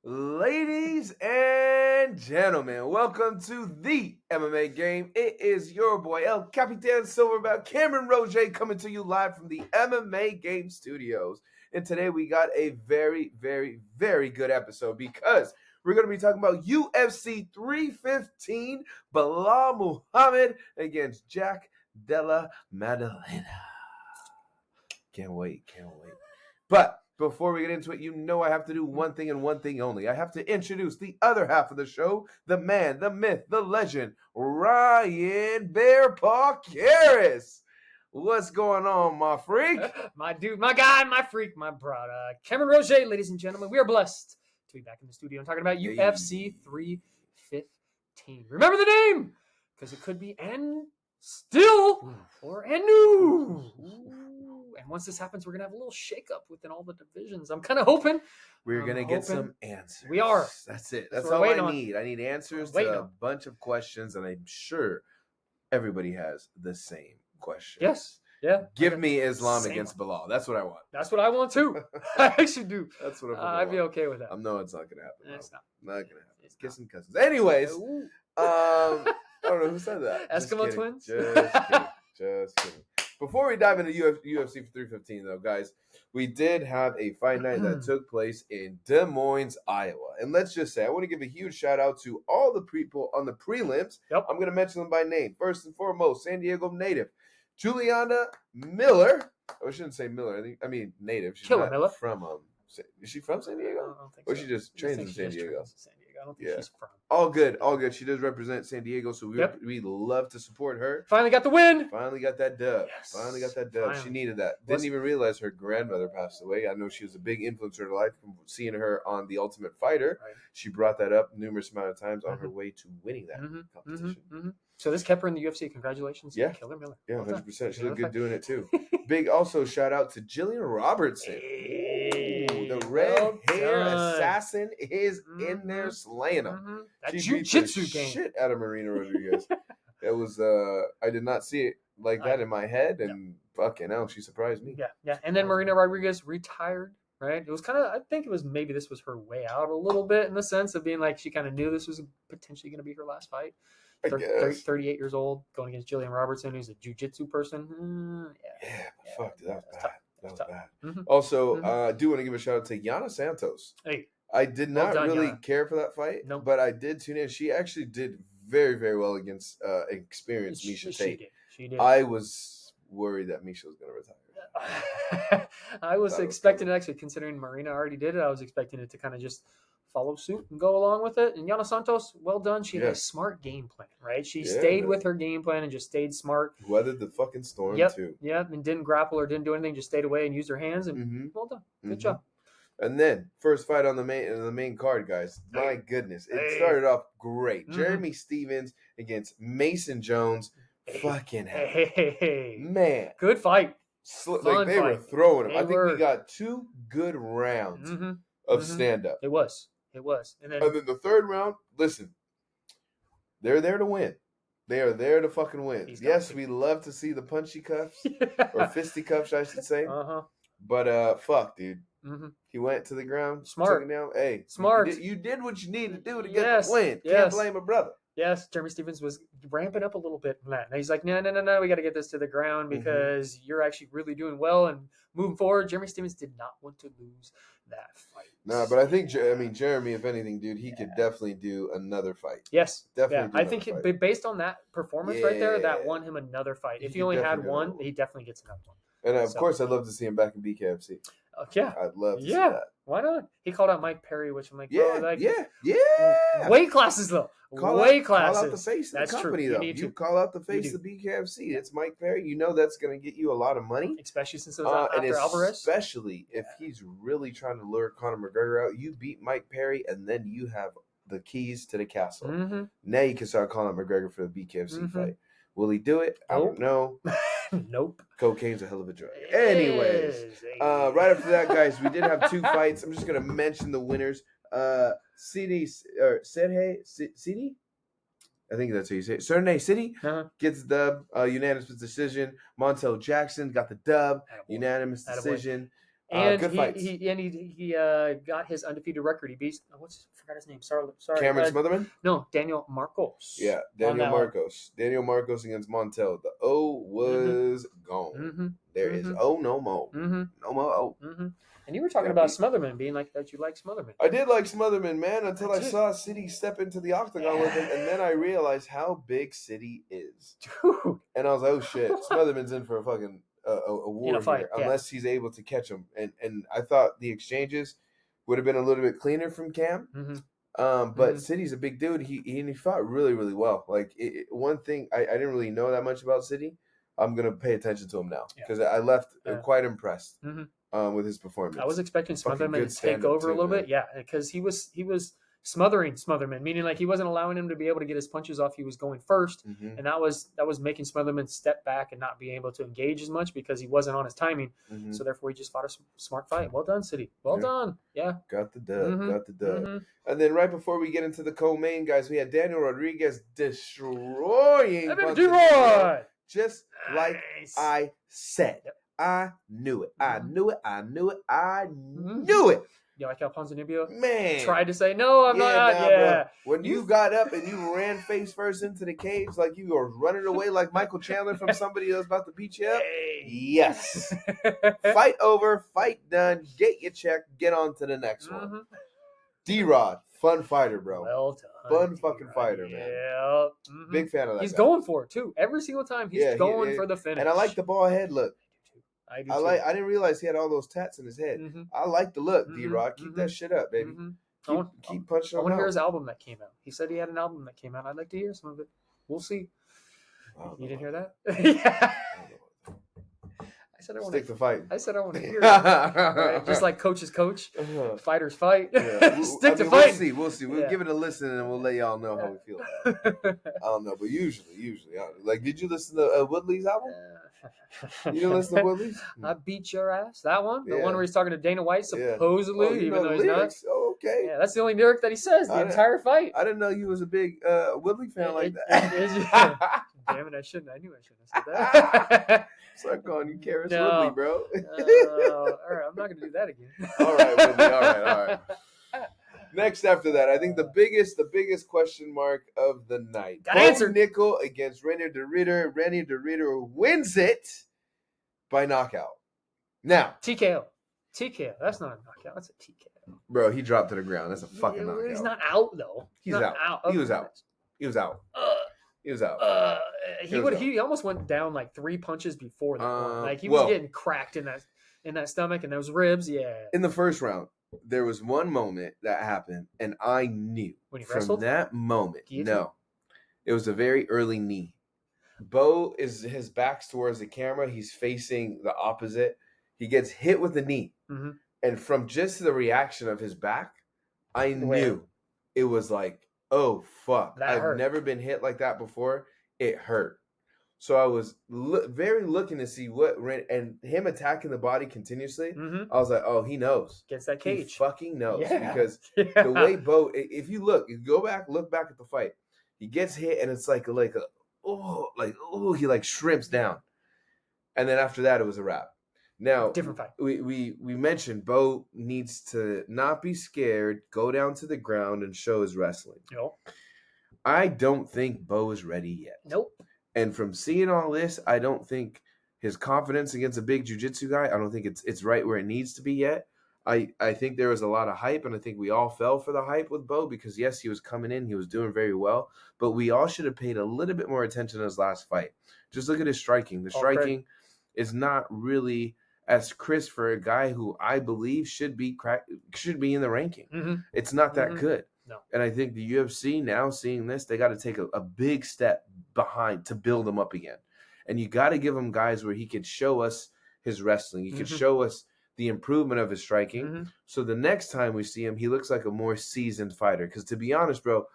Ladies and gentlemen, welcome to the MMA game. It is your boy El Capitan Silverback, Cameron Roget, coming to you live from the MMA Game Studios. And today we got a very, very, very good episode because we're going to be talking about UFC 315, Belal Muhammad against Jack Della Maddalena. Can't wait. But before we get into it, you know I have to do one thing and one thing only. I have to introduce the other half of the show, the man, the myth, the legend, Ryan Bearpaw Cariss. What's going on, my freak? My dude, my guy, my freak, my brother. Cameron Roget, ladies and gentlemen. We are blessed to be back in the studio and talking about UFC 315. Remember the name, because it could be and still or and new. And once this happens, we're going to have a little shakeup within all the divisions. I'm kind of hoping. We're going to get some answers. We are. That's it. That's all I need. I need answers to a bunch of questions, and I'm sure everybody has the same question. Yes. Yeah. Give me Islam against Belal. That's what I want. That's what I want too. I actually do. That's what I'd be okay with that. I know it's not going to happen. It's not going to happen. Kissing cousins. Anyways, I don't know who said that. Eskimo twins? Just kidding. Before we dive into UFC 315, though, guys, we did have a fight night that took place in Des Moines, Iowa. And let's just say, I want to give a huge shout out to all the people on the prelims. Yep. I'm going to mention them by name. First and foremost, San Diego native, Juliana Miller. Oh, I shouldn't say Miller. I mean native. She's Killer not Miller. From is she from San Diego? I don't think or so. she just trains in San Diego? I don't think she's from. All good. She does represent San Diego, so we love to support her. Finally got the win. Finally got that dub. Yes. Finally got that dub. Finally. She needed that. Didn't even realize her grandmother passed away. I know she was a big influencer in her life from seeing her on The Ultimate Fighter. Right. She brought that up numerous amount of times on her way to winning that competition. So this kept her in the UFC. Congratulations. Yeah. Killer Miller. Yeah, 100%. She looked good doing it too. Big Big also shout out to Jillian Robertson. The red hair assassin is in there slaying them. That She beat jiu-jitsu the game. shit out of Marina Rodriguez. It was I did not see it like that in my head, and fucking hell, she surprised me. Yeah. And then Marina Rodriguez retired. Right. It was kind of. I think it was maybe this was her way out a little bit in the sense of being like she kind of knew this was potentially going to be her last fight. 38 years old, going against Jillian Robertson, who's a jiu-jitsu person. Fuck, dude, that was bad. That was bad. Also, I do want to give a shout out to Yana Santos. Hey, I did not really care for that fight, but I did tune in. She actually did very, very well against experienced Miesha Tate. She did. I was worried that Miesha was going to retire. I was expecting it, actually, considering Marina already did it. I was expecting it to kind of just follow suit and go along with it. And Yana Santos, well done. She had a smart game plan, right? She stayed with her game plan and just stayed smart. Weathered the fucking storm, too. Yep, and didn't grapple or didn't do anything, just stayed away and used her hands. And well done. Good job. And then, first fight on the main card, guys. My goodness. It started off great. Jeremy Stevens against Mason Jones. Fucking hell. Man. Good fight. Like they were throwing him. I think we got 2 good rounds of stand-up. It was. And then the third round, listen, they're there to win. They are there to fucking win. Yes, we love to see the punchy cuffs, or fisticuffs, I should say. But fuck, dude. He went to the ground. Smart. Took it down. Hey, smart. You did what you needed to do to get the win. Can't blame a brother. Yes, Jeremy Stevens was ramping up a little bit from that. And he's like, no, we got to get this to the ground because you're actually really doing well and moving forward. Jeremy Stevens did not want to lose that fight. No, but I think, Jeremy, if anything, dude, he could definitely do another fight. Yes. Definitely. I think based on that performance right there, that won him another fight. If he only had one, he definitely gets another one. And of course, I'd love to see him back in BKFC. Yeah. I'd love to see that. Why not? He called out Mike Perry, which I'm like, weight classes, though. Weight classes. Call out the face of the company, though. You call out the face of BKFC. It's Mike Perry. You know that's going to get you a lot of money. Especially since it was after Alvarez. Especially if he's really trying to lure Conor McGregor out. You beat Mike Perry, and then you have the keys to the castle. Now you can start calling out McGregor for the BKFC fight. Will he do it? I don't know. Nope. Cocaine's a hell of a drug. Anyways, right after that, guys, we did have 2 fights. I'm just going to mention the winners. City, I think that's how you say it. Serne City gets the dub, unanimous decision. Montel Jackson got the dub, unanimous decision. And Good fights. he got his undefeated record. He beat forgot his name. Sorry. Cameron Smotherman? No, Daniel Marcos. Yeah, Daniel Marcos. Daniel Marcos against Montel. The O was gone. There is O no more. No more O. And you were talking about Smotherman being like that. You like Smotherman. I did like Smotherman, man, until I saw City step into the octagon with him, and then I realized how big City is. Dude. And I was like, oh shit, Smotherman's in for a fucking a war a fight, here, unless he's able to catch him. And I thought the exchanges would have been a little bit cleaner from Cam. But City's a big dude. He fought really, really well. Like one thing I didn't really know that much about City. I'm gonna pay attention to him now because I left quite impressed with his performance. I was expecting Smotherman to take over a little bit, because he was smothering Smotherman, meaning like he wasn't allowing him to be able to get his punches off. He was going first, and that was making Smotherman step back and not be able to engage as much because he wasn't on his timing. So therefore, he just fought a smart fight. Well done, City. Well done. Yeah. Got the dub. And then right before we get into the co-main, guys, we had Daniel Rodriguez destroying Deroy. Just like I said. I knew it. I knew it. You like how Ponzinibbio tried to say, no, I'm not. Bro. When you got up and you ran face first into the cage like you were running away like Michael Chandler from somebody that was about to beat you up. Yes. Fight over. Fight done. Get your check. Get on to the next one. D-Rod. Fun fighter, bro. Well done. Fun fucking fighter, man. Yeah. Big fan of that He's guy. going for it, too. Every single time he's going for the finish. And I like the ball head look. I do too. I didn't realize he had all those tats in his head. I like the look, D-Rod. Keep that shit up, baby. Keep punching. I want to hear his album that came out. He said he had an album that came out. I'd like to hear some of it. We'll see. You didn't hear that? Yeah. I said I want to stick to fight. I said I want to hear it. Right? Just like coaches coach, fighters fight. Stick to fight. We'll see. We'll give it a listen and we'll let y'all know how we feel about it. I don't know, but usually, like, did you listen to Woodley's album? You didn't listen to Woodley's? I beat your ass. That one, the one where he's talking to Dana White, supposedly, even though he's not. Oh, okay. Yeah, that's the only lyric that he says the entire fight. I didn't know you was a big Woodley fan like that. Damn it! I knew I shouldn't have said that. Start calling you Cariss Woodley, bro. All right, I'm not gonna do that again. All right, Woodley. All right. Next after that, I think the biggest question mark of the night. Got answered. Nickel against Reinier de Ridder. Reinier de Ridder wins it by knockout. Now, TKO. That's not a knockout. That's a TKO. Bro, he dropped to the ground. That's a fucking knockout. He's not out though. He's out. He was out. He almost went down like 3 punches before that one. Like he was getting cracked in that stomach and those ribs. Yeah. In the first round, there was one moment that happened, and I knew when he from wrestled? that moment. No, it was a very early knee. Bo his back's towards the camera. He's facing the opposite. He gets hit with the knee, and from just the reaction of his back, I knew it was like, oh fuck! I've never been hit like that before. It hurt. So I was very looking to see and him attacking the body continuously. I was like, oh, he knows. Gets that cage. He fucking knows because the way Bo, if you look back at the fight, he gets hit and it's like he like shrimps down, and then after that it was a wrap. Now, different fight. We mentioned Bo needs to not be scared, go down to the ground and show his wrestling. Nope. I don't think Bo is ready yet. Nope. And from seeing all this, I don't think his confidence against a big jiu-jitsu guy, I don't think it's right where it needs to be yet. I think there was a lot of hype, and I think we all fell for the hype with Bo because, yes, he was coming in. He was doing very well. But we all should have paid a little bit more attention to his last fight. Just look at his striking. The striking is not really as crisp for a guy who I believe should be in the ranking. It's not that good. No. And I think the UFC now seeing this, they got to take a big step behind to build him up again. And you got to give him guys where he could show us his wrestling. He could show us the improvement of his striking. So the next time we see him, he looks like a more seasoned fighter. Because to be honest, bro,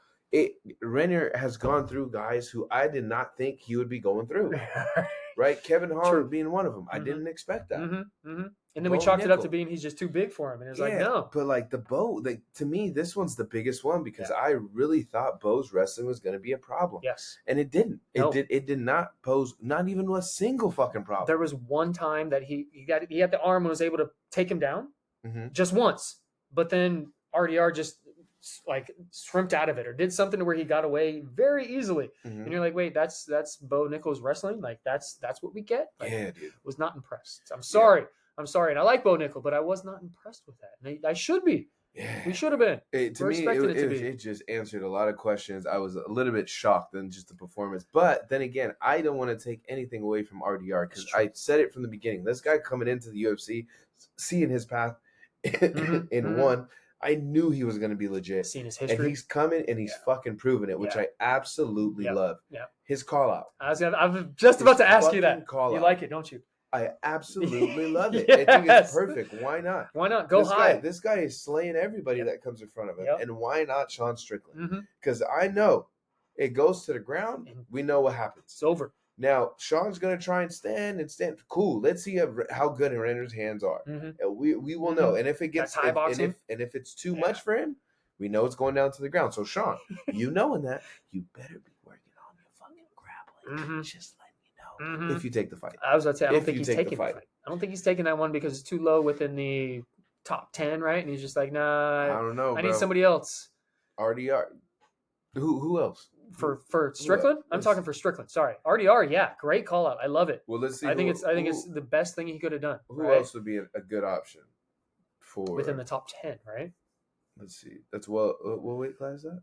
Reinier has gone through guys who I did not think he would be going through. Right? Kevin Holland being one of them. I didn't expect that. And then we chalked it up to being he's just too big for him. And it's like, no. But like the Bo, like to me, this one's the biggest one because I really thought Bo's wrestling was going to be a problem. Yes. And it didn't. Nope. It did not pose not even a single fucking problem. There was one time that he had the arm and was able to take him down just once. But then RDR just like shrimped out of it or did something to where he got away very easily. And you're like, wait, that's Bo Nichols wrestling? Like that's what we get? Like, dude. Was not impressed. I'm sorry. Yeah. I'm sorry. And I like Bo Nickal, but I was not impressed with that. And I should be. Yeah. We should have been. To me, it just answered a lot of questions. I was a little bit shocked than just the performance. But then again, I don't want to take anything away from RDR because I said it from the beginning. This guy coming into the UFC, seeing his path in one, I knew he was going to be legit. Seeing his history. And he's coming and he's fucking proving it, which I absolutely love. Yeah. His call out. I was just about to ask you that. You like it, don't you? I absolutely love it. Yes. I think it's perfect. Why not? Why not? Go high. This guy is slaying everybody that comes in front of him. And why not Sean Strickland? Because I know it goes to the ground. We know what happens. It's over. Now, Sean's going to try and stand. Cool. Let's see how good Renner's hands are. We will know. And if it gets if it's too much for him, we know it's going down to the ground. So, Sean, you knowing that, you better be working on your fucking grappling. Just if you take the fight. I was about to say, I don't think he's taking the fight. I don't think he's taking that one because it's too low within the top 10, right? And he's just like, nah, I don't know. I need somebody else. RDR. Who else? For Strickland? I'm talking for Strickland. Sorry. RDR, yeah. Great call out. I love it. Well, let's see. I think it's the best thing he could have done. Who else would be a good option for within the top 10, right? Let's see. That's what weight class is that?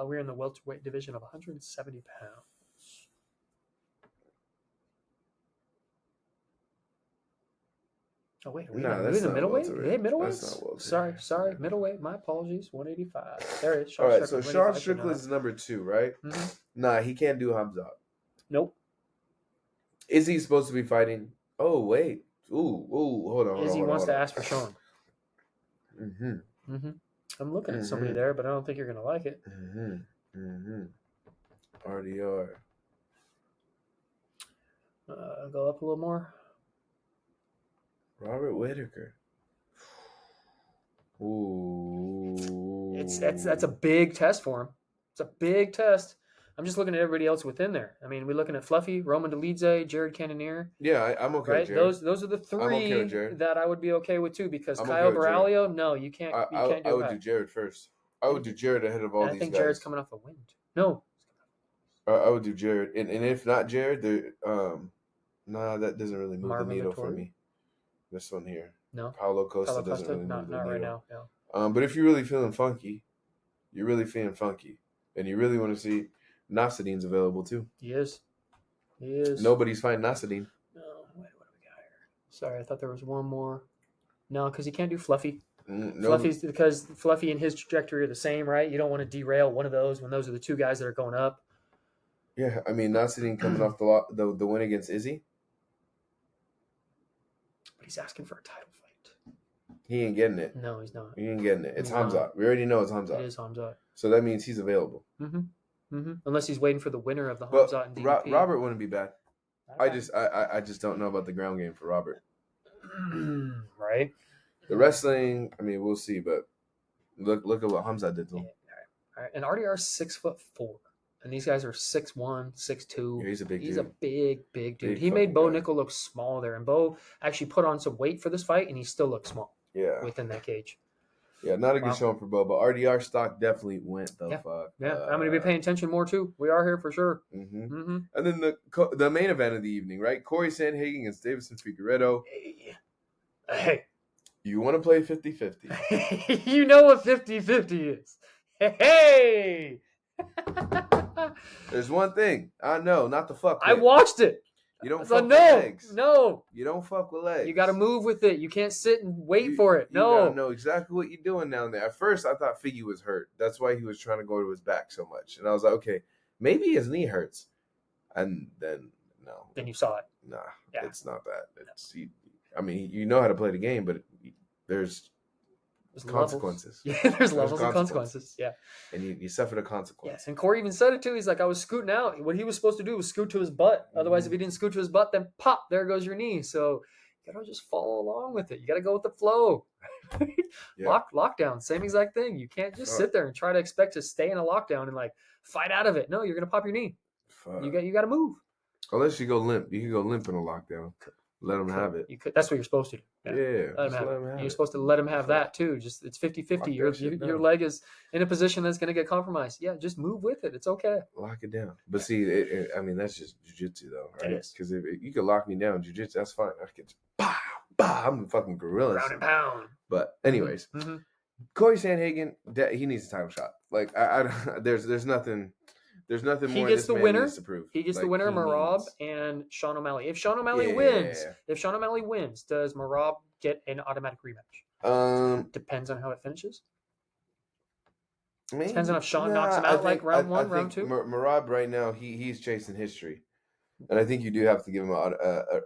We're in the welterweight division of 170 pounds. Oh, wait, are we in the middleweight? Are they middleweights? Sorry. Middleweight. My apologies. 185. There it is. All right, so Sean Strickland's number 2, right? Nah, he can't do Hamzat. Nope. Is he supposed to be fighting? Oh, wait. Ooh, hold on. Izzy wants to ask for Sean. I'm looking at somebody there, but I don't think you're going to like it. RDR. Go up a little more. Robert Whitaker. Ooh. That's a big test for him. It's a big test. I'm just looking at everybody else within there. I mean, we're looking at Fluffy, Roman Dolidze, Jared Cannonier. Yeah, I'm okay with Jared. Those are the three that I would be okay with too. Because Kyle Baraglio, no, you can't. I would do Jared first. I would do Jared ahead of all these guys. I think Jared's coming off a win. No. I would do Jared, and if not Jared, that doesn't really move the needle for me. This one here. No. Paulo Costa doesn't really move the needle. Not right now. No. But if you're really feeling funky, and you really want to see, Nasruddin's available too. He is. Nobody's fighting Nasruddin. No. Wait, what do we got here? Sorry, I thought there was one more. No, because he can't do Fluffy. Fluffy's because Fluffy and his trajectory are the same, right? You don't want to derail one of those when those are the two guys that are going up. Yeah, I mean, Nasruddin coming off the win against Izzy. But he's asking for a title fight. He ain't getting it. No, he's not. He ain't getting it. It's Hamzat. We already know it's Hamzat. It is Hamzat. So that means he's available. Unless he's waiting for the winner of the Hamzat and DDP. Robert wouldn't be bad. I just don't know about the ground game for Robert. Right. The wrestling, I mean, we'll see, but look at what Hamzat did to him. All right. And RDR is 6'4", and these guys are 6'1", 6'2". Yeah, he's a big dude. He's a big dude. He made Bo Nickal look small there, and Bo actually put on some weight for this fight, and he still looked small. Yeah. Within that cage. Yeah, not a good showing for Bo, but RDR stock definitely went the fuck. Yeah, I'm going to be paying attention more too. We are here for sure. And then the main event of the evening, right? Corey Sandhagen against Davison Figueiredo. Hey. You want to play 50-50. You know what 50-50 is. Hey. There's one thing I know, not to fuck with. I watched it. You don't fuck with legs. No. You don't fuck with legs. You got to move with it. You can't sit and wait for it. No. You got to know exactly what you're doing down there. At first, I thought Figgy was hurt. That's why he was trying to go to his back so much. And I was like, okay, maybe his knee hurts. And then, no. Then you saw it. Nah, it's not that. I mean, you know how to play the game, but there's consequences. Yeah, there's levels of consequences. Yeah. And you suffer the consequences. Yeah. And Corey even said it too. He's like, I was scooting out. What he was supposed to do was scoot to his butt. Otherwise, if he didn't scoot to his butt, then pop, there goes your knee. So You gotta just follow along with it. You gotta go with the flow. Yeah. Lockdown, same exact thing. You can't just sit there and try to expect to stay in a lockdown and like fight out of it. No, you're gonna pop your knee. You got to move. Unless you go limp, you can go limp in a lockdown. Let them have it. You could. That's what you're supposed to do. Yeah, let them have it. You're supposed to let them have that too. Just it's 50-50. Your leg is in a position that's going to get compromised. Yeah, just move with it. It's okay. Lock it down. But see, I mean, that's just jiu-jitsu though, right? It is. Because if you could lock me down jiu-jitsu, that's fine. I can just I'm a fucking gorilla. Ground and pound. But anyways, Corey Sandhagen, he needs a title shot. Like there's nothing. There's nothing more this man needs to prove. He gets the winner, Merab and Sean O'Malley. If Sean O'Malley wins, does Merab get an automatic rematch? Depends on how it finishes. Maybe. Depends on if Sean knocks him out round one, round two. Merab right now, he's chasing history. And I think you do have to give him a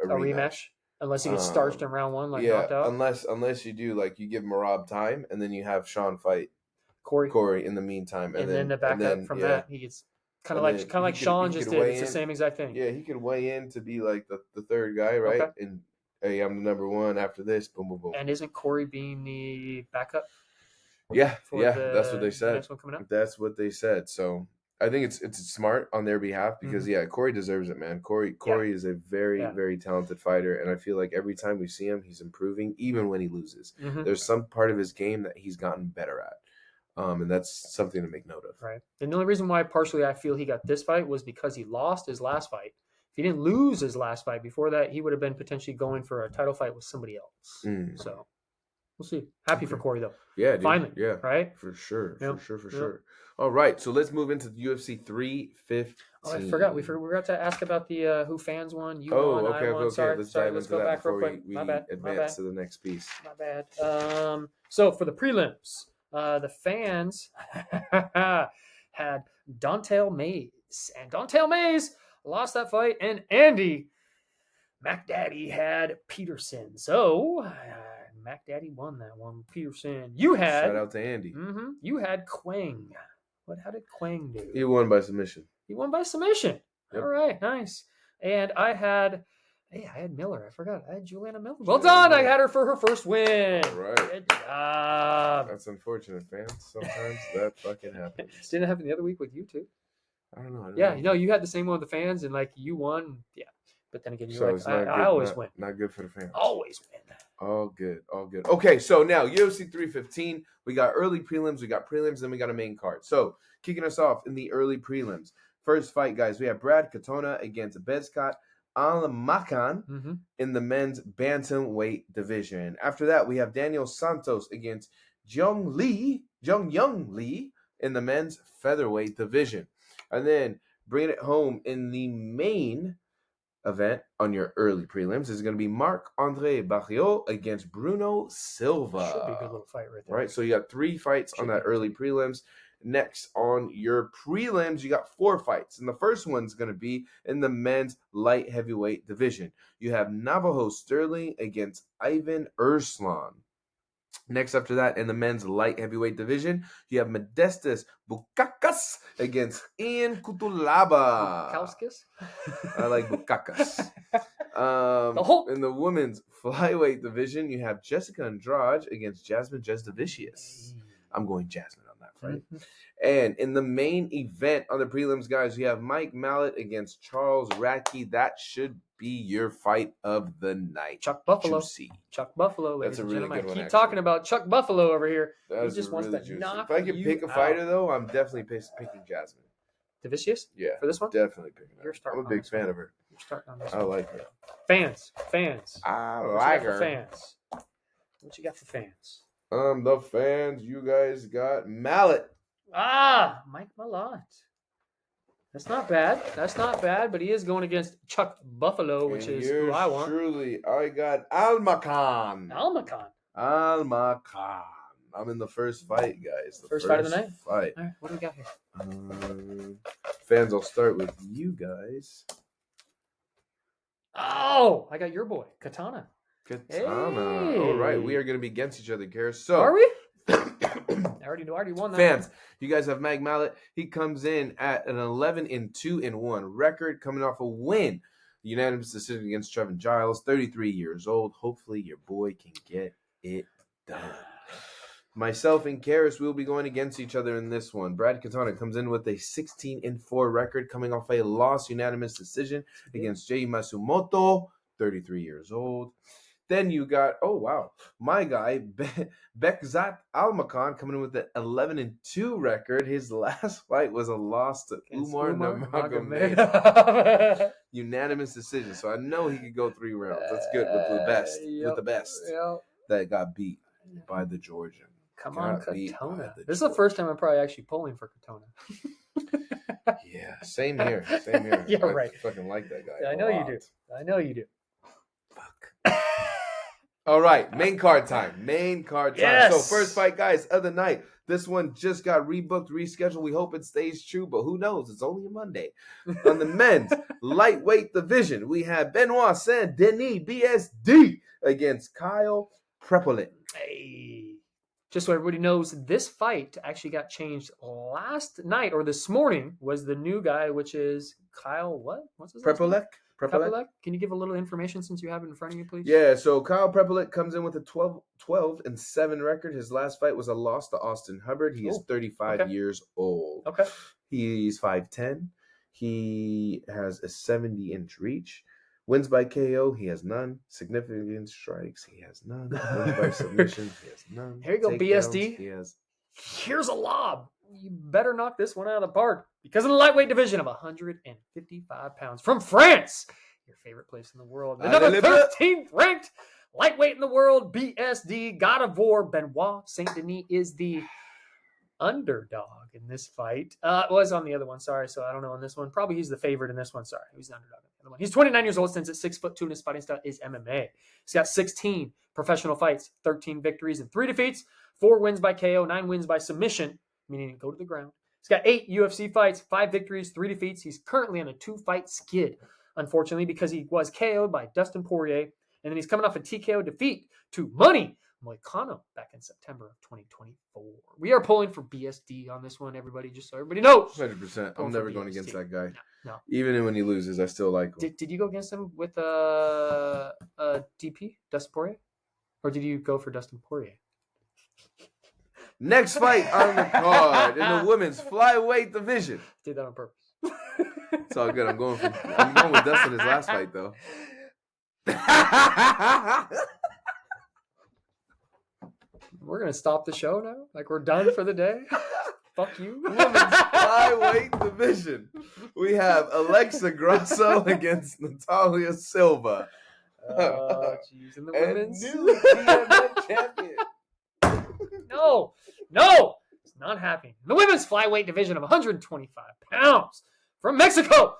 rematch. Unless he gets starched in round one, knocked out. Unless you do, like, you give Merab time, and then you have Sean fight Corey in the meantime. And then the backup from that, he gets... Kind of like Sean just did. It's the same exact thing. Yeah, he could weigh in to be like the third guy, right? Okay. And hey, I'm the number one after this. Boom, boom, boom. And isn't Corey being the backup? Yeah. That's what they said. Next one coming up? That's what they said. So I think it's smart on their behalf because Corey deserves it, man. Corey is a very very talented fighter, and I feel like every time we see him, he's improving, even when he loses. There's some part of his game that he's gotten better at. And that's something to make note of. Right. And the only reason why partially I feel he got this fight was because he lost his last fight. If he didn't lose his last fight before that, he would have been potentially going for a title fight with somebody else. So we'll see. Happy for Corey though. Yeah, dude. Finally. Yeah. Right? For sure. For sure. All right. So let's move into the UFC 315. Oh, I forgot. We forgot to ask about the who fans won. You won. Okay. I won. Sorry. Let's go back real quick. We My bad. advance to the next piece. My bad. So for the prelims. The fans had Don'Tale Mayes, and Don'Tale Mayes lost that fight, and Andy McDaddy had Peterson. So McDaddy won that one. Peterson, you had shout out to Andy. You had Quang. How did Quang do? He won by submission. Yep. All right, nice. And I had Miller. I forgot. I had Juliana Miller. Well done. I had her for her first win. All right. Good job. That's unfortunate, fans. Sometimes that fucking happens. Didn't it happen the other week with you, too? I don't know. You had the same one with the fans, and, like, you won. Yeah. But then again, you're so I always win. Not good for the fans. Always win. All good. Okay, so now UFC 315. We got early prelims, we got prelims, then we got a main card. So, kicking us off in the early prelims. First fight, guys, we have Brad Katona against Bezkat Almakhan in the men's bantamweight division. After that, we have Daniel Santos against Jung Young Lee in the men's featherweight division. And then bringing it home in the main event on your early prelims is going to be Marc-André Barriault against Bruno Silva. Should be a good little fight right there. Right, so you got 3 fights on that early prelims. Next, on your prelims, you got 4 fights. And the first one's going to be in the men's light heavyweight division. You have Navajo Sterling against Ivan Erslan. Next, after that, in the men's light heavyweight division, you have Modestas Bukakas against Ian Kutulaba. Bukakis? I like Bukakas. In the women's flyweight division, you have Jessica Andrade against Jasmine Jasdavicius. I'm going Jasmine on that fight. And in the main event on the prelims, guys, we have Mike Mallet against Charles Radke. That should be your fight of the night. Chuck Buffalo. Juicy. Chuck Buffalo, ladies That's a and really gentlemen. good one. Keep talking about Chuck Buffalo over here. He just wants to knock If I could pick a fighter, though, I'm definitely picking Jasmine. Davicius? Yeah. For this one? Definitely picking her. I'm a big fan of her. You're starting on this I like her. Fans. I like her. Fans. What you got for fans? The fans, you guys got Mallet. Mike Malott. That's not bad, but he is going against Chuck Buffalo, which is who I want. Truly, I got Almakhan. I'm in the first fight, guys. The first fight of the night? Fight. All right, what do we got here? Fans, I'll start with you guys. Oh, I got your boy, Katana. Hey. All right, we are going to be against each other, Cariss. So, are we? I already won that. Fans, you guys have Mag Mallet. He comes in at an 11-2-1 record, coming off a win Unanimous decision against Trevin Giles, 33 years old. Hopefully your boy can get it done. Myself and Cariss will be going against each other in this one. Brad Katana comes in with a 16-4 record, coming off a loss unanimous decision against Jay Masumoto, 33 years old. Then you got, my guy, Bekzat Almakan coming in with an 11-2 record. His last fight was a loss to Umar Nurmagomedov. Unanimous decision. So I know he could go 3 rounds. That's good with the best. With the best. Yep. That got beat by the Georgian. Come on, Katona. This is the first time I'm probably actually pulling for Katona. Yeah, same here. Yeah, I right. fucking like that guy. Yeah, I know you do. Fuck. All right, main card time. Yes. So first fight, guys, of the night. This one just got rebooked, rescheduled. We hope it stays true, but who knows? It's only a Monday. On the men's lightweight division, we have Benoit Saint-Denis, BSD, against Kyle Prepolec. Hey. Just so everybody knows, this fight actually got changed last night, or this morning, was the new guy, which is Kyle, what? What's his name? Prepolec. Can you give a little information since you have it in front of you, please? Yeah, so Kyle Prepolec comes in with a 12-7 record. His last fight was a loss to Austin Hubbard. He is 35 years old. Okay. He's 5'10". He has a 70-inch reach. Wins by KO, he has none. Significant strikes, he has none. Wins by submission, he has none. Here you go, Takedowns, BSD. he has. Here's a lob. You better knock this one out of the park. Because of the lightweight division of 155 pounds from France, your favorite place in the world. The number 13th ranked lightweight in the world, BSD, God of War, Benoit Saint-Denis is the underdog in this fight. It was on the other one, sorry, so I don't know on this one. Probably he's the favorite in this one, sorry. He's the underdog in the other one. He's 29 years old, stands at 6'2", and his fighting style is MMA. He's got 16 professional fights, 13 victories and 3 defeats, 4 wins by KO, 9 wins by submission, meaning go to the ground. He's got 8 UFC fights, 5 victories, 3 defeats. He's currently on a 2-fight skid, unfortunately, because he was KO'd by Dustin Poirier, and then he's coming off a TKO defeat to Money Moicano back in September of 2024. We are pulling for BSD on this one, everybody, just so everybody knows. 100%. I'm never going against that guy. No. Even when he loses, I still like him. Did you go against him with DP, Dustin Poirier? Or did you go for Dustin Poirier? Next fight on the card in the women's flyweight division. Did that on purpose. It's all good. I'm going with Dustin his last fight, though. We're going to stop the show now? Like we're done for the day? Fuck you. Women's flyweight division. We have Alexa Grasso against Natalia Silva. Oh, jeez. And the women's? New GMF champion. No. It's not happening. The women's flyweight division of 125 pounds from Mexico.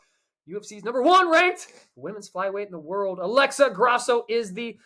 UFC's number 1 ranked women's flyweight in the world. Alexa Grasso is the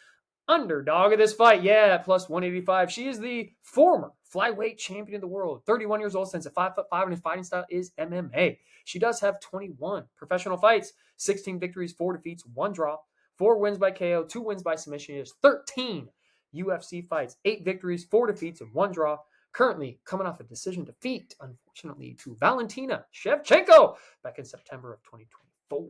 underdog of this fight. Yeah, plus 185. She is the former flyweight champion of the world. 31 years old, stands at 5'5", and his fighting style is MMA. She does have 21 professional fights, 16 victories, 4 defeats, 1 draw, 4 wins by KO, 2 wins by submission. She has 13 UFC fights, 8 victories, 4 defeats, and 1 draw. Currently coming off a decision defeat, unfortunately, to Valentina Schevchenko back in September of 2024.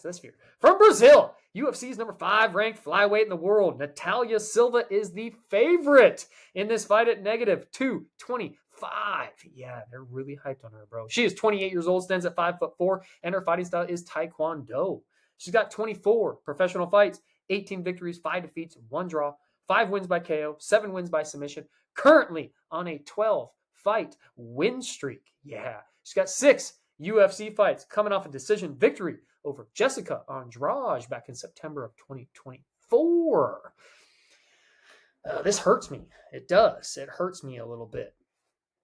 That's fear. From Brazil, UFC's number 5 ranked flyweight in the world. Natalia Silva is the favorite in this fight at -225. Yeah, they're really hyped on her, bro. She is 28 years old, stands at 5'4", and her fighting style is Taekwondo. She's got 24 professional fights, 18 victories, 5 defeats, 1 draw, 5 wins by KO, 7 wins by submission. Currently on a 12-fight win streak. Yeah, she's got 6 UFC fights, coming off a decision victory over Jessica Andrade back in September of 2024. This hurts me. It does. It hurts me a little bit.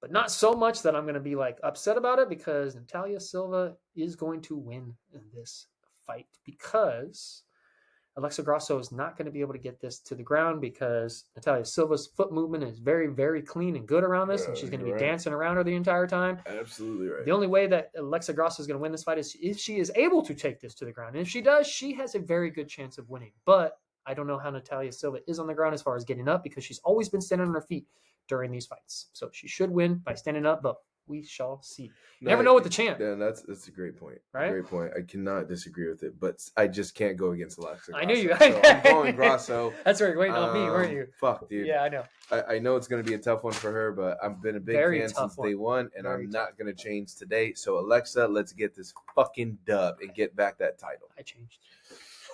But not so much that I'm going to be like upset about it, because Natalia Silva is going to win this fight, because Alexa Grasso is not going to be able to get this to the ground, because Natalia Silva's foot movement is very, very clean and good around this, and she's going to be dancing around her the entire time. Absolutely right. The only way that Alexa Grasso is going to win this fight is if she is able to take this to the ground. And if she does, she has a very good chance of winning. But I don't know how Natalia Silva is on the ground as far as getting up, because she's always been standing on her feet during these fights. So she should win by standing up, but We shall see. You never know with the champ. Yeah, that's a great point. Right? Great point. I cannot disagree with it, but I just can't go against Alexa Grasso. I knew you. So I'm going Grasso. That's right. Waiting on me, weren't you? Fuck, dude. Yeah, I know. I know it's going to be a tough one for her, but I've been a big fan since day one, and I'm not going to change today. So, Alexa, let's get this fucking dub and get back that title. I changed.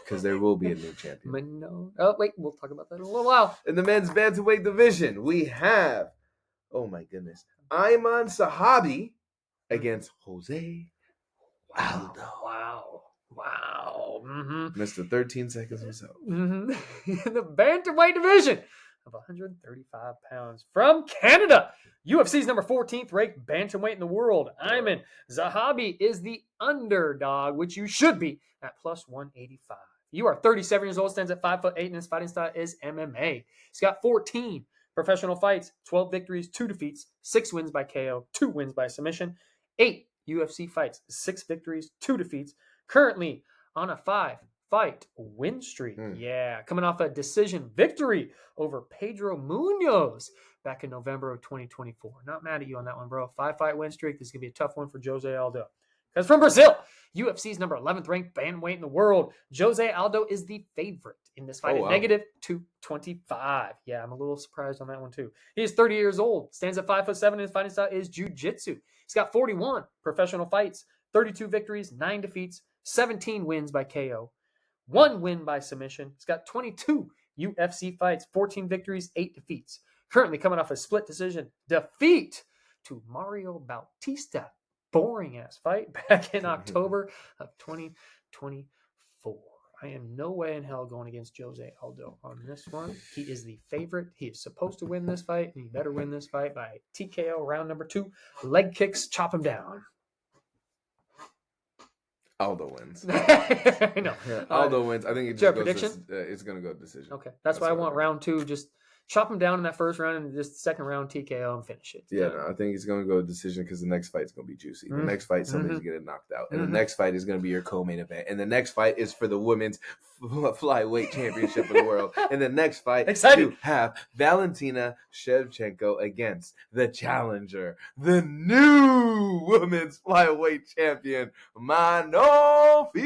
Because there will be a new champion. Manon. Oh, wait. We'll talk about that in a little while. In the men's bantamweight division, we have, oh my goodness, Aiemann Zahabi against Jose Aldo. Wow. Mm-hmm. Missed the 13 seconds himself. Mm-hmm. In the bantamweight division of 135 pounds from Canada, UFC's number 14th ranked bantamweight in the world. Aiemann Zahabi is the underdog, which you should be at plus 185. You are 37 years old, stands at 5'8", and his fighting style is MMA. He's got 14 professional fights, 12 victories, 2 defeats, 6 wins by KO, 2 wins by submission, 8 UFC fights, 6 victories, 2 defeats. Currently on a 5-fight win streak. Yeah, coming off a decision victory over Pedro Munoz back in November of 2024. Not mad at you on that one, bro. 5-fight win streak. This is going to be a tough one for Jose Aldo. Because from Brazil, UFC's number 11th ranked bantamweight in the world, Jose Aldo is the favorite in this fight at negative 225. Yeah, I'm a little surprised on that one too. He is 30 years old, stands at 5'7", and his fighting style is jiu-jitsu. He's got 41 professional fights, 32 victories, 9 defeats, 17 wins by KO, 1 win by submission. He's got 22 UFC fights, 14 victories, 8 defeats. Currently coming off a split decision defeat to Mario Bautista. Boring ass fight back in October of 2024. I am no way in hell going against Jose Aldo on this one. He is the favorite. He is supposed to win this fight, and he better win this fight by TKO round number 2. Leg kicks, chop him down. Aldo wins. I know. Aldo wins. I think it just goes it's going to go decision. Okay. That's why I want round 2. Just chop him down in that first round and just second round TKO and finish it. Yeah, no, I think it's going to go decision because the next fight is going to be juicy. The next fight, somebody's going to get knocked out. And the next fight is going to be your co-main event. And the next fight is for the women's flyweight championship of the world. And the next fight, you have Valentina Schevchenko against the challenger, the new women's flyweight champion, Manon Fiorot.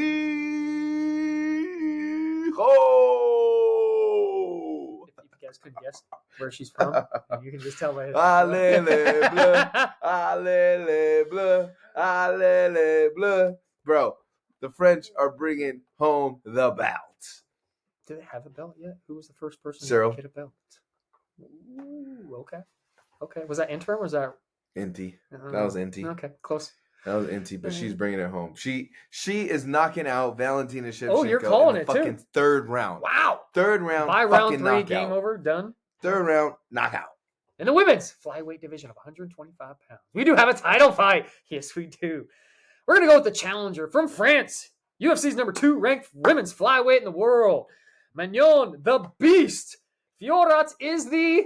You guys couldn't guess where she's from. You can just tell by Allez bleu, allez bleu. Bro, the French are bringing home the belt. Do they have a belt yet? Who was the first person Cyril. to get a belt? Ooh, okay. Was that interim or was that Inti? That was Inti. Okay, close. That was Inti, but she's bringing it home. She is knocking out Valentina Shevchenko. Oh, you're calling it fucking too. Third round. Wow. Third round. By round 3, knockout. game over, done. Third round, knockout. In the women's flyweight division of 125 pounds, we do have a title fight. Yes, we do. We're gonna go with the challenger from France, UFC's number 2 ranked women's flyweight in the world, Manon the Beast. Fiorot is the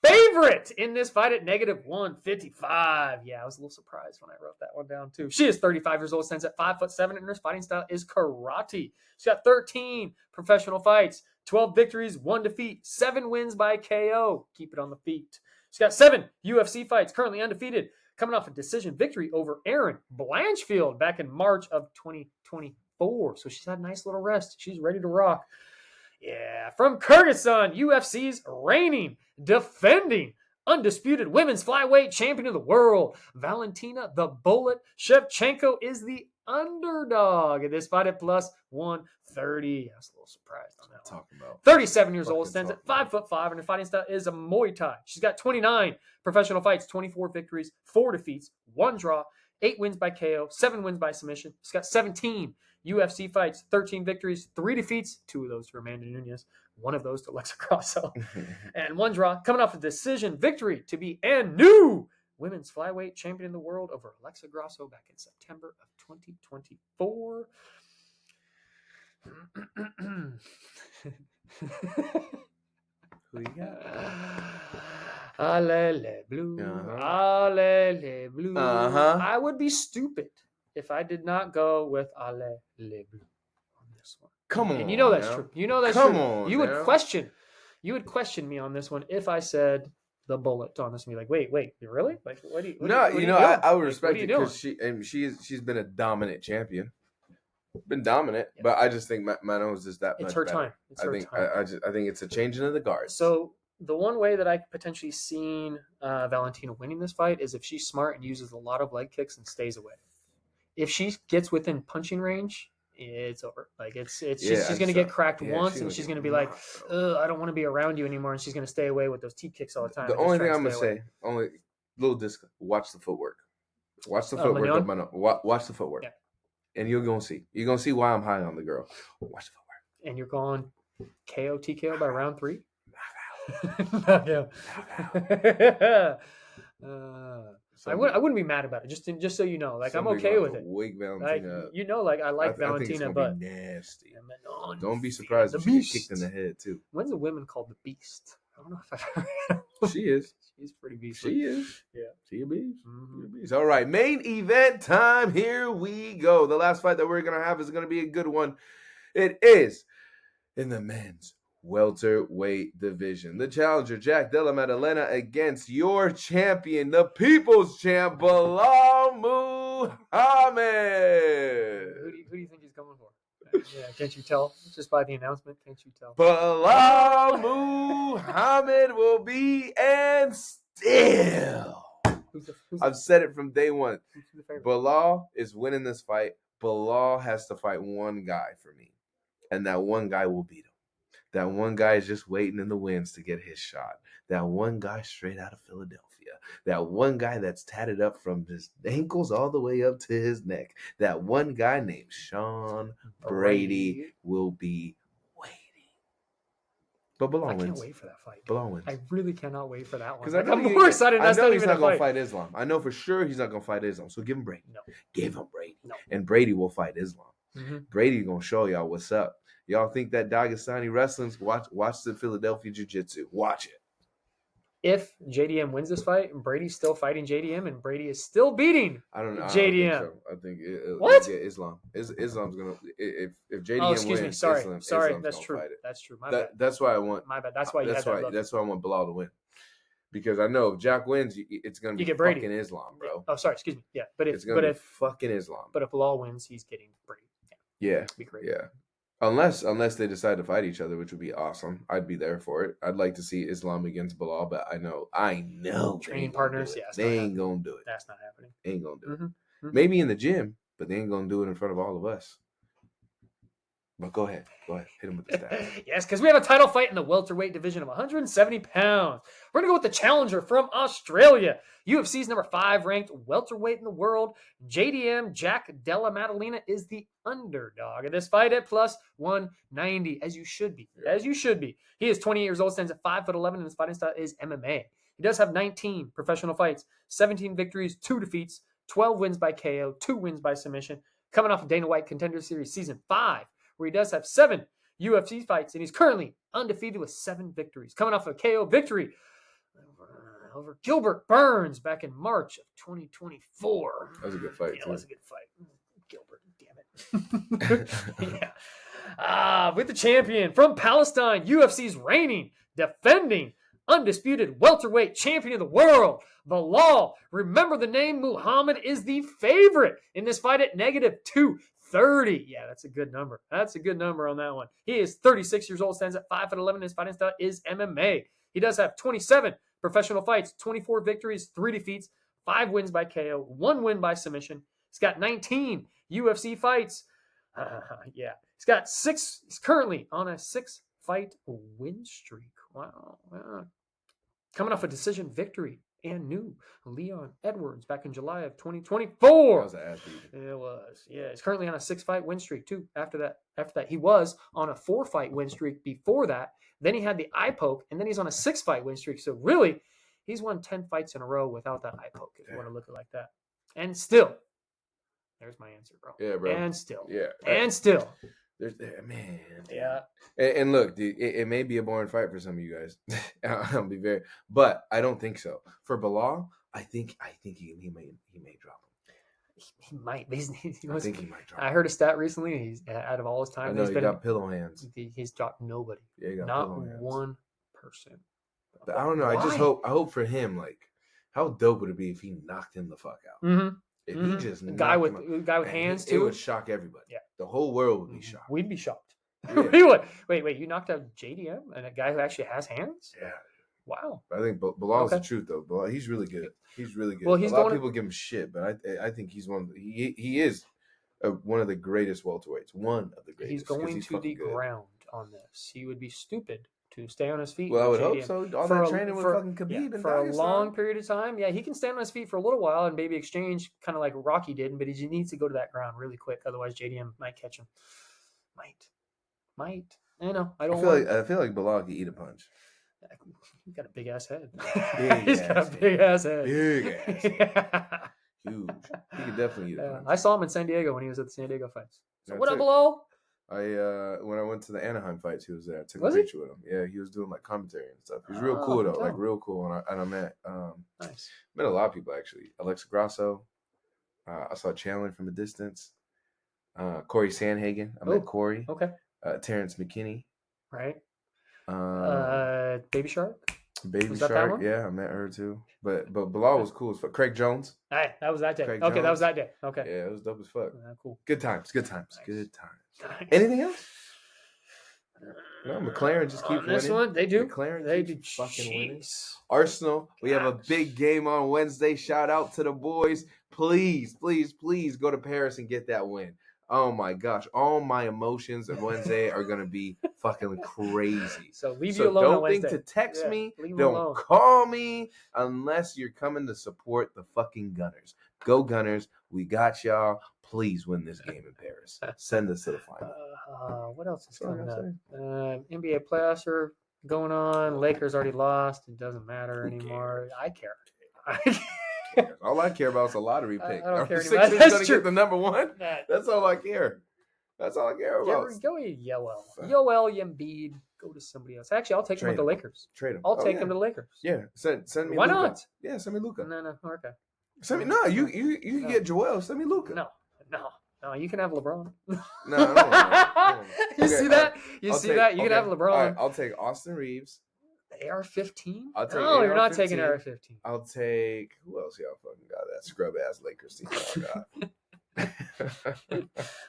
favorite in this fight at negative 155. Yeah, I was a little surprised when I wrote that one down too. She is 35 years old, stands at 5'7", and her fighting style is karate. She's got 13 professional fights, 12 victories, 1 defeat, 7 wins by KO. Keep it on the feet. She's got 7 UFC fights, currently undefeated, coming off a decision victory over Erin Blanchfield back in March of 2024. So she's had a nice little rest. She's ready to rock. Yeah, from Kyrgyzstan, UFC's reigning, defending, undisputed women's flyweight champion of the world, Valentina the Bullet Schevchenko is the underdog in this fight at plus 130. I was a little surprised on that one. 37 years old, stands at 5'5", and her fighting style is a Muay Thai. She's got 29 professional fights, 24 victories, 4 defeats, 1 draw, 8 wins by KO, 7 wins by submission. She's got 17 UFC fights, 13 victories, 3 defeats, 2 of those to Amanda Nunes, 1 of those to Alexa Grasso, and 1 draw. Coming off a decision victory to be a new women's flyweight champion in the world over Alexa Grasso back in September of 2024. Who you got? Allez bleu, allez bleu. I would be stupid if I did not go with allez bleu on this one. Come on, and you know that's true. You know that's Come true. on, You would question me on this one if I said the bullet on this and be like, wait, really? Like, what do you? No, what you are know, doing? I would Like, respect what are it you doing? because she's been a dominant champion, been dominant. Yeah. But I just think Manon is just that It's much her better. time. It's her time. I think it's a changing of the guards. So the one way that I could potentially seen Valentina winning this fight is if she's smart and uses a lot of leg kicks and stays away. If she gets within punching range, it's over. Like she's gonna get cracked once, and she's gonna be like, I don't want to be around you anymore, and she's gonna stay away with those T kicks all the time. The only thing I'm gonna say, only little disc, watch the footwork. Watch the footwork of Manon. Watch the footwork, and you're gonna see. You're gonna see why I'm high on the girl. Watch the footwork. And you're going KO TKO by round 3. I wouldn't be mad about it. Just so you know, like I'm okay with it. Wake Valentina. Like, you know, like I like Valentina, but nasty. Don't be surprised if she gets kicked in the head too. When's a woman called the Beast? I don't know if I've ever. She is. She's pretty beastly. She is. Yeah. She a beast. Mm-hmm. She a beast. All right, main event time. Here we go. The last fight that we're gonna have is gonna be a good one. It is in the men's welterweight division. The challenger, Jack Della Maddalena, against your champion, the people's champ, Belal Muhammad. Who do you think he's coming for? Yeah, can't you tell? Just by the announcement, can't you tell? Belal Muhammad will be and still. I've said it from day one. Belal is winning this fight. Belal has to fight one guy for me, and that one guy will beat him. That one guy is just waiting in the wings to get his shot. That one guy straight out of Philadelphia. That one guy that's tatted up from his ankles all the way up to his neck. That one guy named Sean Brady will be waiting. But Belal wins. I can't wait for that fight. Belal wins. I really cannot wait for that one. Because I'm more excited. I know he's not going to fight Islam. I know for sure he's not going to fight Islam. So give him Brady. No. Give him Brady. No. And Brady will fight Islam. Mm-hmm. Brady's going to show y'all what's up. Y'all think that Dagestani wrestling's watch the Philadelphia Jiu-Jitsu. Watch it. If JDM wins this fight, Brady's still fighting JDM, and Brady is still beating JDM. I think what? Yeah, Islam. Islam's gonna if JDM oh, excuse wins. Me. Sorry, Islam's that's true. That's true. My bad. That's why I want. My bad. That's why you had that look. That's why I want Belal to win. Because I know if Jack wins, it's gonna be fucking Islam, bro. Oh, sorry, excuse me. Yeah, but if fucking Islam. But if Belal wins, he's getting Brady. Yeah. Be great. Yeah. Unless they decide to fight each other, which would be awesome. I'd be there for it. I'd like to see Islam against Belal, but I know training partners. Yeah, they ain't gonna do it. That's not happening. They ain't gonna do it. Mm-hmm. Maybe in the gym, but they ain't gonna do it in front of all of us. But go ahead, hit him with the stats. Yes, because we have a title fight in the welterweight division of 170 pounds. We're gonna go with the challenger from Australia, UFC's number 5 ranked welterweight in the world. JDM Jack Della Maddalena is the underdog of this fight at plus 190, as you should be. As you should be. He is 20 years old, stands at 5'11", and his fighting style is MMA. He does have 19 professional fights, 17 victories, 2 defeats, 12 wins by KO, 2 wins by submission. Coming off of Dana White Contender Series Season 5, where he does have 7 UFC fights, and he's currently undefeated with 7 victories. Coming off a KO victory over Gilbert Burns back in March of 2024. That was a good fight, too. That was a good fight. Gilbert, damn it. Yeah. With the champion from Palestine, UFC's reigning, defending, undisputed welterweight champion of the world, Belal. Remember the name, Muhammad is the favorite in this fight at -230. Yeah, that's a good number. That's a good number on that one. He is 36 years old, stands at 5'11". His fighting style is MMA. He does have 27 professional fights, 24 victories, 3 defeats, 5 wins by KO, 1 win by submission. He's got 19 UFC fights. Yeah. He's currently on a 6-fight win streak. Wow. Coming off a decision victory and new Leon Edwards back in July of 2024. That was an athlete. It was. Yeah, he's currently on a 6-fight win streak too. After that, he was on a 4-fight win streak before that. Then he had the eye poke, and then he's on a 6-fight win streak. So really, he's won 10 fights in a row without that eye poke, if you want to look at it like that. And still, there's my answer, bro. Yeah, bro. And still. Yeah. And still. Man. Yeah. And look, dude, it may be a boring fight for some of you guys. I'll be but I don't think so. For Belal, I think he may drop him. He might. I think he might drop him. I heard a stat recently. He's out of all his time. I know he got pillow hands. He's dropped nobody. Yeah, he got not pillow hands. one person. But I don't know. I just hope. I hope for him. Like, how dope would it be if he knocked him the fuck out? Mm-hmm. If he just guy knocked with him out, guy with man, hands it too. would shock everybody. Yeah, the whole world would be shocked. We'd be shocked. Yeah. We would. Wait, you knocked out JDM and a guy who actually has hands? Yeah. Wow. I think Belal's the truth though. Belal, he's really good. He's really good. Well, a lot of people give him shit, but I think he's one. He is one of the greatest welterweights. One of the greatest. He's going to the good. ground on this. He would be stupid to stay on his feet. Well, I would hope so. All that training with fucking Khabib and for a long period of time. Yeah, he can stand on his feet for a little while and maybe exchange, kind of like Rocky did, but he needs to go to that ground really quick. Otherwise, JDM might catch him. Might. I know. I feel like Belal could eat a punch. He's got a big ass head. He's got a big ass head. Big ass head. Huge. He could definitely eat a punch. I saw him in San Diego when he was at the San Diego fights. So what up, Belal? When I went to the Anaheim fights, he was there. I took a picture with him. Yeah, he was doing like commentary and stuff. He was real cool though, like real cool. And I met met a lot of people actually. Alexa Grasso. I saw Chandler from a distance. Corey Sandhagen. I met Corey. Okay. Terrence McKinney. Right. Baby Shark. Baby Shark. Yeah, I met her too. But Belal was cool as fuck. Craig Jones. Hey, that was that day. That was that day. Okay. Yeah, it was dope as fuck. Cool. Good times. Nice. Good times. Nice. Anything else? No, McLaren just keeps winning. This one, they do. McLaren they do fucking winning. Arsenal, we have a big game on Wednesday. Shout out to the boys. Please go to Paris and get that win. Oh my gosh, all my emotions on Wednesday are gonna be fucking crazy. So leave you alone on Wednesday. Don't think to text me. Don't call me unless you're coming to support the fucking Gunners. Go Gunners. We got y'all. Please win this game in Paris. Send us to the final. What else is coming up? NBA playoffs are going on. Lakers already lost. It doesn't matter anymore. I care. All I care about is a lottery pick. I don't care anymore. Sixers going to get the number one? That's all I care. That's all I care about. Go Yoel Embiid. Go to somebody else. Actually, I'll take him with the Lakers. Trade him. I'll take him to the Lakers. Yeah. Send me Why Luka. not? Yeah, send me Luka. No. Okay. Send me you can get Joel. Send me Luka. No, you can have LeBron. No, I don't want You see that? You can have LeBron. All right, I'll take Austin Reeves. AR-15? No, you're not taking AR-15. I'll take who else? Y'all fucking got that scrub ass Lakers team.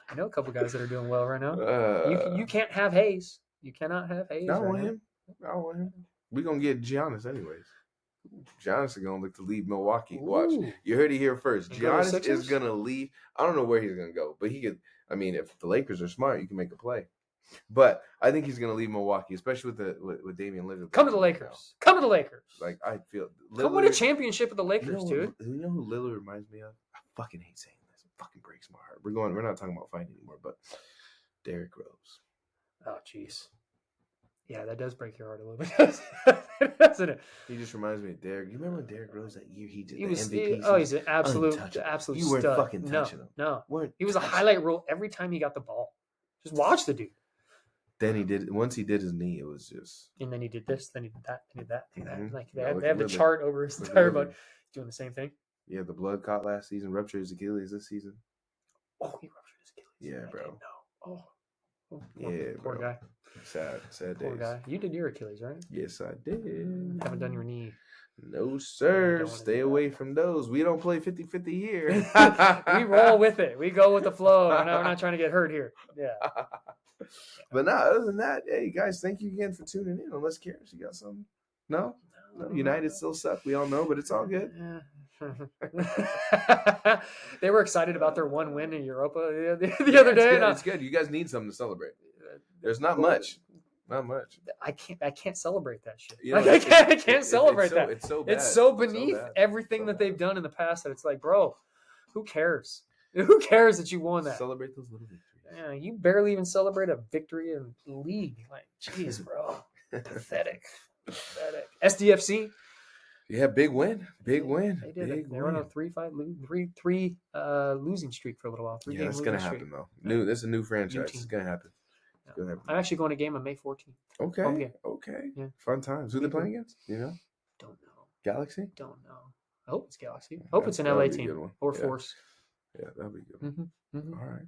I know a couple guys that are doing well right now. You can't have Hayes. You cannot have Hayes. I don't want him. We're gonna get Giannis anyways. Giannis is gonna look to leave Milwaukee. Watch. You heard it here first. Giannis is gonna leave. I don't know where he's gonna go, but he could. I mean, if the Lakers are smart, you can make a play. But I think he's gonna leave Milwaukee, especially with Damian Lillard. Come to the Lakers. Come to the Lakers. Like I feel. Lillard, come win a championship with the Lakers, dude. You know who Lillard reminds me of? I fucking hate saying this. It fucking breaks my heart. We're not talking about fighting anymore, but Derrick Rose. Oh, jeez. Yeah, that does break your heart a little bit, doesn't it? He just reminds me of Derrick. You remember Derrick Rose that year he did the MVP? He's an absolute stud. You weren't fucking touching him. No. He was a highlight reel every time he got the ball. Just watch the dude. Then he did. Once he did his knee, it was just. And then he did this. Then he did that. Then he did that. Mm-hmm. Like they have the chart over his entire body, doing the same thing. Yeah, the blood caught last season. Ruptured his Achilles this season. Oh, he ruptured his Achilles. Yeah, bro. Poor guy. Sad days. Poor guy. You did your Achilles, right? Yes, I did. Haven't done your knee. No, sir. Stay away from those. We don't play 50-50 here. We roll with it. We go with the flow. We're not trying to get hurt here. Yeah. But other than that, hey, guys, thank you again for tuning in. Unless Cariss, you got something? No? United still suck. We all know, but it's all good. Yeah. They were excited about their one win in Europa the other day. It's good. You guys need something to celebrate. There's not much. Not much. I can't celebrate that shit. You know, I can't celebrate that. It's so bad. It's so beneath everything that they've done in the past that it's like, bro, who cares? Who cares that you won that? Celebrate those little victories. Yeah, you barely even celebrate a victory in league. Like, jeez, bro. Pathetic. SDFC. Yeah, big win. Big win. They did it. They were on a 3 losing streak for a little while. Yeah, it's gonna happen though. This is a new franchise. It's gonna happen. I'm actually going to game on May 14th. Okay. Yeah. Fun times. Who they playing against? You know? Don't know. Galaxy? Don't know. I hope it's Galaxy. I hope it's an LA team or Force. Yeah, that'll be good. Mm-hmm. All right.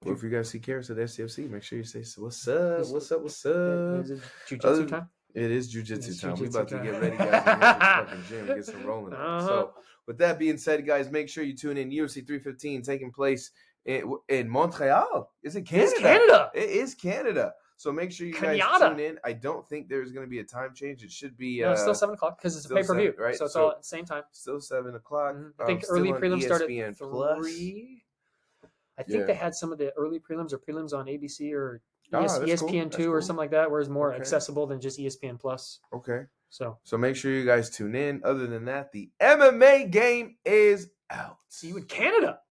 Well, if you guys see Cariss at SCFC, make sure you say, what's up? What's up? Is it jiu-jitsu time? It is jiu-jitsu It's time. We jiu-jitsu about to time. get ready, guys, and hit the fucking gym and get some rolling on. So, with that being said, guys, make sure you tune in. UFC 315 taking place in Montreal. Is it Canada? It's Canada. It is Canada. So make sure you guys Canada. tune in. I don't think there's going to be a time change. It should be. No, it's still 7 o'clock because it's a still pay-per-view, 7, right? so it's So all at the same time. Still 7 o'clock. I think still early on prelims start at ESPN 3. I think they had some of the early prelims or prelims on ABC or ESPN 2 or something like that, where it's more accessible than just ESPN Plus. Okay. So make sure you guys tune in. Other than that, the MMA game is out. See you in Canada.